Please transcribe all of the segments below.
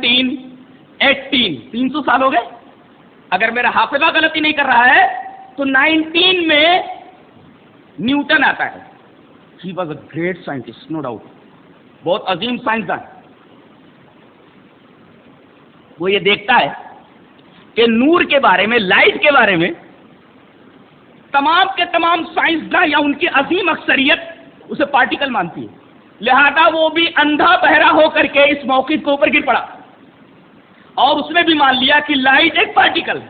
17, 18, 300 سال ہو گئے. اگر میرا حافظہ غلطی نہیں کر رہا ہے تو 19 میں نیوٹن آتا ہے. He was a great scientist, no doubt, بہت عظیم سائنسدان. وہ یہ دیکھتا ہے کہ نور کے بارے میں، لائٹ کے بارے میں تمام کے تمام سائنسداں یا ان کی عظیم اکثریت اسے پارٹیکل مانتی ہے. لہذا وہ بھی اندھا بہرا ہو کر کے اس موقف کے اوپر گر پڑا اور اس نے بھی مان لیا کہ لائٹ ایک پارٹیکل ہے.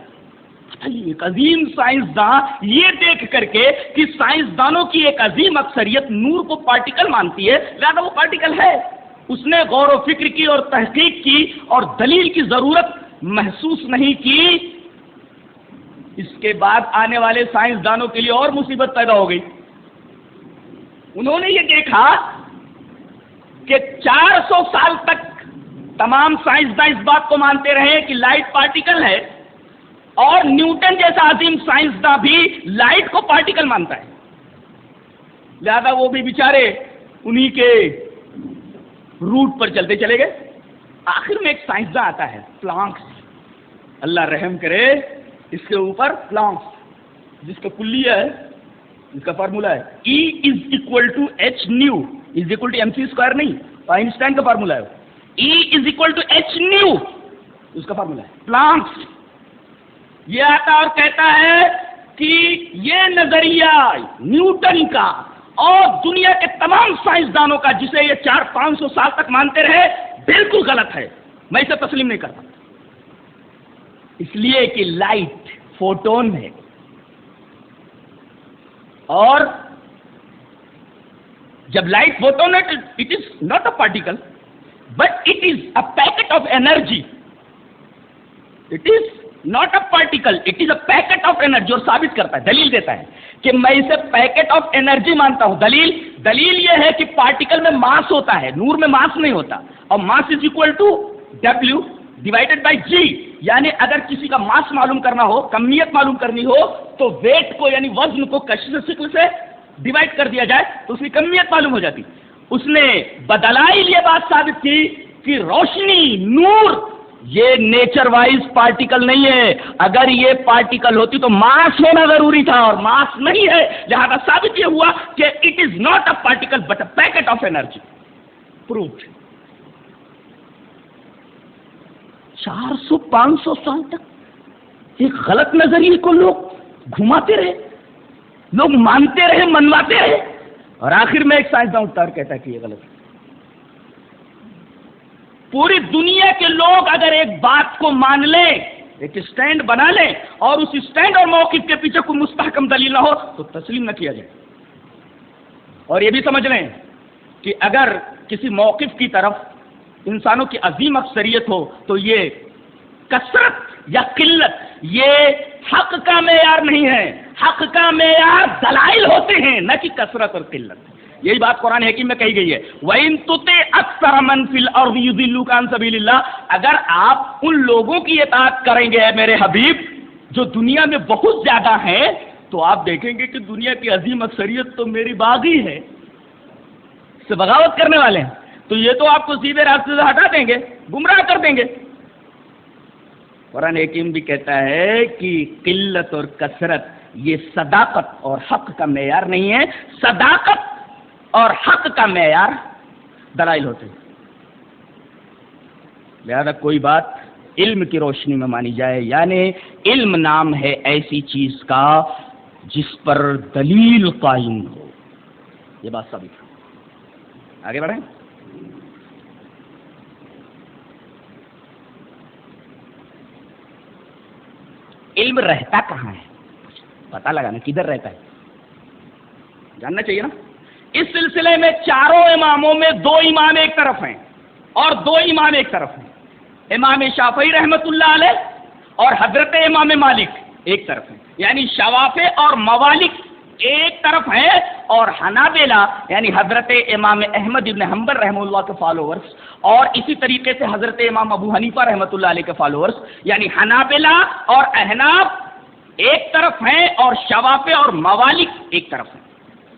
ایک عظیم سائنسداں یہ دیکھ کر کے کہ سائنسدانوں کی ایک عظیم اکثریت نور کو پارٹیکل مانتی ہے، لہذا وہ پارٹیکل ہے، اس نے غور و فکر کی اور تحقیق کی اور دلیل کی ضرورت محسوس نہیں کی. اس کے بعد آنے والے سائنسدانوں کے لیے اور مصیبت پیدا ہو گئی. انہوں نے یہ دیکھا کہ 400 سال تک تمام سائنسداں اس بات کو مانتے رہے کہ لائٹ پارٹیکل ہے، اور نیوٹن جیسا عظیم سائنسداں بھی لائٹ کو پارٹیکل مانتا ہے. لہذا وہ بھی بیچارے انہی کے روٹ پر چلتے چلے گئے. آخر میں ایک سائنسداں آتا ہے، پلانکس، اللہ رحم کرے اس کے اوپر، پلانکس، جس کا کلیہ ہے، جس کا فارمولہ ہے E = h نیو = mc²، نہیں، آئنسٹائن کا فارمولہ ہے. E = h نیو اس کا فارمولہ ہے. پلانکس یہ آتا اور کہتا ہے کہ یہ نظریہ نیوٹن کا اور دنیا کے تمام سائنسدانوں کا، جسے یہ 400-500 سال تک مانتے رہے، بالکل غلط ہے، میں اسے تسلیم نہیں کرتا. اس لیے کہ لائٹ فوٹون ہے، اور جب لائٹ فوٹون ہے، it is not a particle but it is a packet of energy. It is not a particle, it is a packet of energy. اور ثابت کرتا ہے، دلیل دیتا ہے کہ میں اسے پیکٹ آف انرجی مانتا ہوں. دلیل یہ ہے کہ پارٹیکل میں ماس ہوتا ہے، نور میں ماس نہیں ہوتا، اور ماس = W/G. یعنی اگر کسی کا ماس معلوم کرنا ہو، کمیت معلوم کرنی ہو، تو ویٹ کو یعنی وزن کو کشش ثقل سے ڈیوائڈ کر دیا جائے تو اس کی کمیت معلوم ہو جاتی. اس نے بدلائل یہ بات ثابت کی کہ روشنی، نور، یہ نیچر وائز پارٹیکل نہیں ہے. اگر یہ پارٹیکل ہوتی تو ماس ہونا ضروری تھا، اور ماس نہیں ہے، لہذا ثابت یہ ہوا کہ it is not a particle but a packet of energy. Proved. 400-500 سال تک ایک غلط نظریے کو لوگ گھماتے رہے، لوگ مانتے رہے، منواتے رہے، اور آخر میں ایک سائنسداں اٹھتا اور کہتا ہے کہ یہ غلط ہے. پوری دنیا کے لوگ اگر ایک بات کو مان لیں، ایک اسٹینڈ بنا لیں، اور اس اسٹینڈ اور موقف کے پیچھے کوئی مستحکم دلیل نہ ہو تو تسلیم نہ کیا جائے. اور یہ بھی سمجھ لیں کہ اگر کسی موقف کی طرف انسانوں کی عظیم اکثریت ہو تو یہ کثرت یا قلت یہ حق کا معیار نہیں ہے. حق کا معیار دلائل ہوتے ہیں، نہ کہ کثرت اور قلت. یہی بات قرآن حکیم میں کہی گئی ہے، وَإِن تُطِعْ أَكْثَرَ مَن فِي الْأَرْضِ يُضِلُّوكَ عَن سَبِيلِ اللَّهِ. اگر آپ ان لوگوں کی اطاعت کریں گے میرے حبیب جو دنیا میں بہت زیادہ ہیں، تو آپ دیکھیں گے کہ دنیا کی عظیم اکثریت تو میری باغی ہے، سے بغاوت کرنے والے ہیں، تو یہ تو آپ کو سیدھے راستے سے ہٹا دیں گے، گمراہ کر دیں گے. قرآن حکیم بھی کہتا ہے کہ قلت اور کثرت یہ صداقت اور حق کا معیار نہیں ہے. صداقت اور حق کا معیار دلائل ہوتے ہیں. لہذا کوئی بات علم کی روشنی میں مانی جائے، یعنی علم نام ہے ایسی چیز کا جس پر دلیل قائم ہو. یہ بات ثابت ہے. آگے بڑھیں. علم رہتا کہاں ہے؟ پتہ لگانا کدھر رہتا ہے، جاننا چاہیے نا. اس سلسلے میں چاروں اماموں میں 2 امام ایک طرف ہیں اور 2 امام ایک طرف ہیں. امام شافعی رحمۃ اللہ علیہ اور حضرت امام مالک ایک طرف ہیں، یعنی شوافع اور موالک ایک طرف ہیں، اور حنابلہ یعنی حضرت امام احمد ابن حنبل رحمہ اللہ کے فالوورز، اور اسی طریقے سے حضرت امام ابو حنیفہ رحمۃ اللہ علیہ کے فالوورز، یعنی حنابلہ اور احناف ایک طرف ہیں، اور شوافع اور موالک ایک طرف ہیں.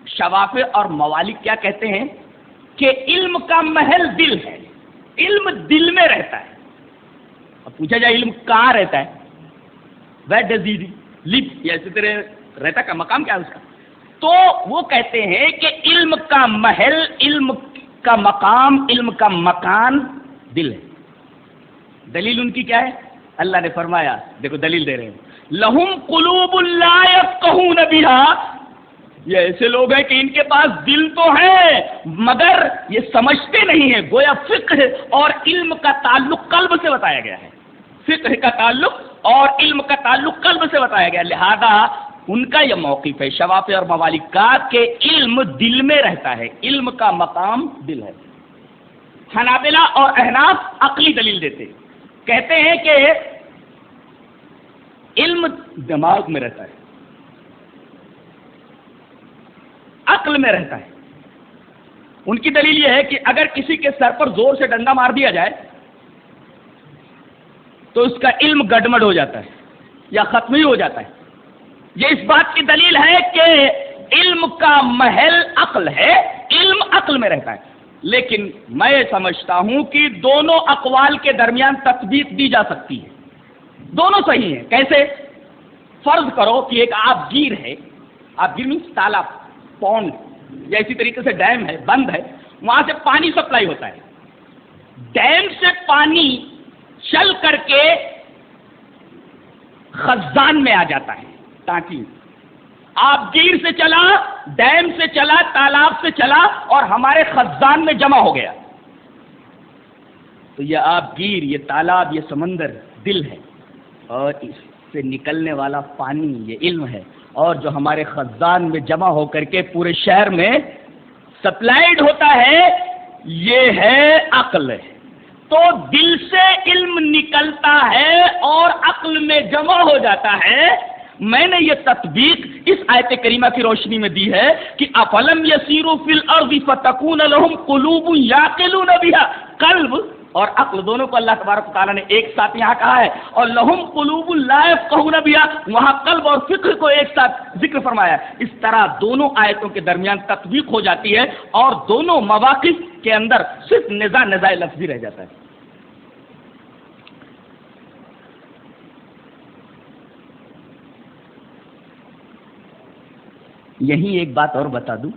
شوافع اور موالک کیا کہتے ہیں کہ علم کا محل دل ہے، علم دل میں رہتا ہے. اب پوچھا جائے علم کہاں رہتا ہے؟ ویٹ ڈز ہی لیو، یا اسی طرح رہتا کا مقام کیا ہے اس کا؟ تو وہ کہتے ہیں کہ علم کا محل، علم کا مقام، علم کا مکان دل ہے۔ دلیل ان کی کیا ہے؟ اللہ نے فرمایا، دیکھو دلیل دے رہے ہیں، لہم قلوب لا یفقہون بہا، یہ ایسے لوگ ہیں کہ ان کے پاس دل تو ہے مگر یہ سمجھتے نہیں ہیں۔ گویا فقہ اور علم کا تعلق قلب سے بتایا گیا ہے، فقہ کا تعلق اور علم کا تعلق قلب سے بتایا گیا، لہذا ان کا یہ موقف ہے شوافع اور موالک کا کہ علم دل میں رہتا ہے، علم کا مقام دل ہے۔ حنابلہ اور احناف عقلی دلیل دیتے، کہتے ہیں کہ علم دماغ میں رہتا ہے، عقل میں رہتا ہے۔ ان کی دلیل یہ ہے کہ اگر کسی کے سر پر زور سے ڈنڈا مار دیا جائے تو اس کا علم گڈمڈ ہو جاتا ہے یا ختم ہی ہو جاتا ہے۔ یہ اس بات کی دلیل ہے کہ علم کا محل عقل ہے، علم عقل میں رہتا ہے۔ لیکن میں سمجھتا ہوں کہ دونوں اقوال کے درمیان تطبیق دی جا سکتی ہے، دونوں صحیح ہیں۔ کیسے؟ فرض کرو کہ ایک آب گیر ہے، آب گیر مینس تالاب، پونڈ، یا اسی طریقے سے ڈیم ہے، بند ہے، وہاں سے پانی سپلائی ہوتا ہے۔ ڈیم سے پانی چل کر کے خزان میں آ جاتا ہے، ٹانکی آب گیر سے چلا، ڈیم سے چلا، تالاب سے چلا اور ہمارے خزان میں جمع ہو گیا۔ تو یہ آب گیر، یہ تالاب، یہ سمندر دل ہے، اور اس سے نکلنے والا پانی یہ علم ہے، اور جو ہمارے خزان میں جمع ہو کر کے پورے شہر میں سپلائیڈ ہوتا ہے یہ ہے عقل ہے۔ تو دل سے علم نکلتا ہے اور عقل میں جمع ہو جاتا ہے۔ میں نے یہ تطبیق اس آیت کریمہ کی روشنی میں دی ہے کہ افلم یسیروا فی الارض فتکون لهم قلوب یعقلون بها، قلب اور عقل دونوں کو اللہ تبارک و تعالیٰ نے ایک ساتھ یہاں کہا ہے، اور لہم قلوب لا یفقہون بہا وہاں قلب اور فقہ کو ایک ساتھ ذکر فرمایا ہے۔ اس طرح دونوں آیتوں کے درمیان تطبیق ہو جاتی ہے اور دونوں مواقف کے اندر صرف نزاع لفظی رہ جاتا ہے۔ یہی ایک بات اور بتا دوں،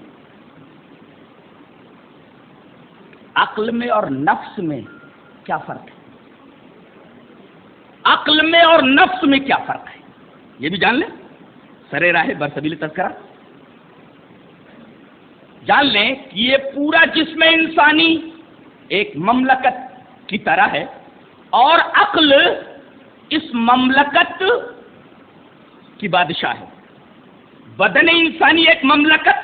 عقل میں اور نفس میں کیا فرق ہے؟ عقل میں اور نفس میں کیا فرق ہے یہ بھی جان لیں، سرے راہ برسبیل تذکرہ جان لیں کہ یہ پورا جسم انسانی ایک مملکت کی طرح ہے، اور عقل اس مملکت کی بادشاہ ہے۔ بدن انسانی ایک مملکت،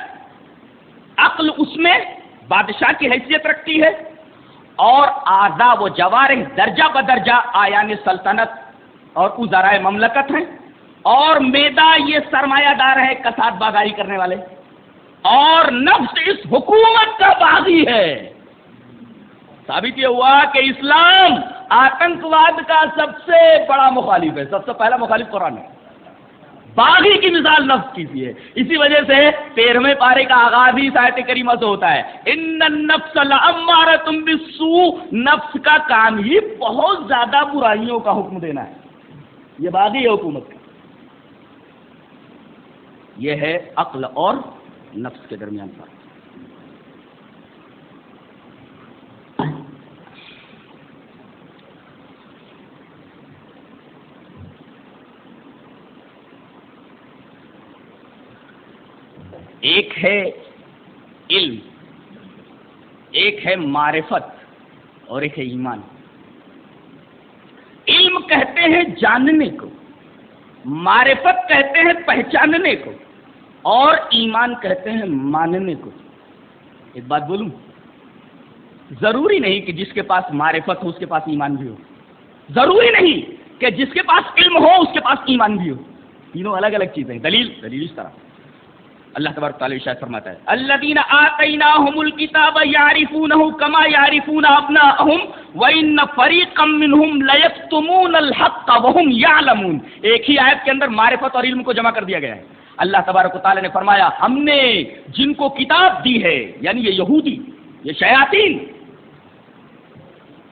عقل اس میں بادشاہ کی حیثیت رکھتی ہے، اور اعضاء و جوارح درجہ بدرجہ آیان سلطنت اور وزرائے مملکت ہیں، اور معدہ یہ سرمایہ دار ہے، کساد بازاری کرنے والے، اور نفس اس حکومت کا باغی ہے۔ ثابت یہ ہوا کہ اسلام آتنکواد کا سب سے بڑا مخالف ہے، سب سے پہلا مخالف قرآن ہے، باغی کی مثال نفس کی ہے۔ اسی وجہ سے 13ویں پارے کا آغاز ہی آیت کریمہ سے ہوتا ہے، ان النفس لامارۃ بالسوء، نفس کا کام ہی بہت زیادہ برائیوں کا حکم دینا ہے، یہ باغی ہے حکومت کا۔ یہ ہے عقل اور نفس کے درمیان فرق۔ ایک ہے علم، ایک ہے معرفت، اور ایک ہے ایمان۔ علم کہتے ہیں جاننے کو، معرفت کہتے ہیں پہچاننے کو، اور ایمان کہتے ہیں ماننے کو۔ ایک بات بولوں، ضروری نہیں کہ جس کے پاس معرفت ہو اس کے پاس ایمان بھی ہو، ضروری نہیں کہ جس کے پاس علم ہو اس کے پاس ایمان بھی ہو، تینوں الگ الگ چیزیں ہیں۔ دلیل اس طرح اللہ تبارک تعالیٰ ارشاد فرماتا ہے، الذین آتیناہم الکتاب یعرفونہ کما یعرفون ابناءہم وان فریقا منہم لیکتمون الحق وہم یعلمون۔ ایک ہی آیت کے اندر معرفت اور علم کو جمع کر دیا گیا ہے۔ اللہ تبارک و تعالیٰ نے فرمایا، ہم نے جن کو کتاب دی ہے، یعنی یہ یہودی، یہ شیاطین،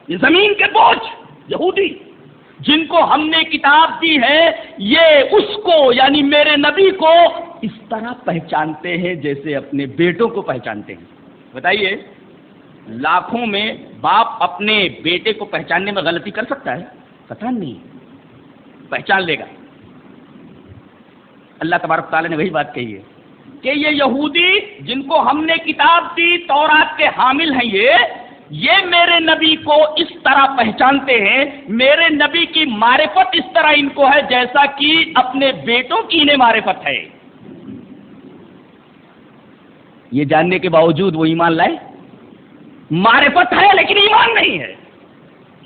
یہ زمین کے بوجھ یہودی، جن کو ہم نے کتاب دی ہے یہ اس کو یعنی میرے نبی کو اس طرح پہچانتے ہیں جیسے اپنے بیٹوں کو پہچانتے ہیں۔ بتائیے لاکھوں میں باپ اپنے بیٹے کو پہچاننے میں غلطی کر سکتا ہے؟ قطعاً نہیں، پہچان لے گا۔ اللہ تبارک تعالیٰ نے وہی بات کہی ہے کہ یہ یہودی جن کو ہم نے کتاب دی، تورات کے حامل ہیں، یہ میرے نبی کو اس طرح پہچانتے ہیں، میرے نبی کی معرفت اس طرح ان کو ہے جیسا کہ اپنے بیٹوں کی انہیں معرفت ہے۔ یہ جاننے کے باوجود وہ ایمان لائے؟ معرفت ہے لیکن ایمان نہیں ہے۔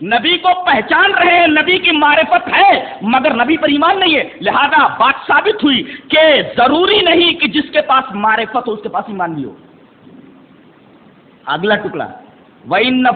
نبی کو پہچان رہے ہیں، نبی کی معرفت ہے مگر نبی پر ایمان نہیں ہے، لہذا بات ثابت ہوئی کہ ضروری نہیں کہ جس کے پاس معرفت ہو اس کے پاس ایمان بھی ہو۔ اگلا ٹکڑا وَإِنَّ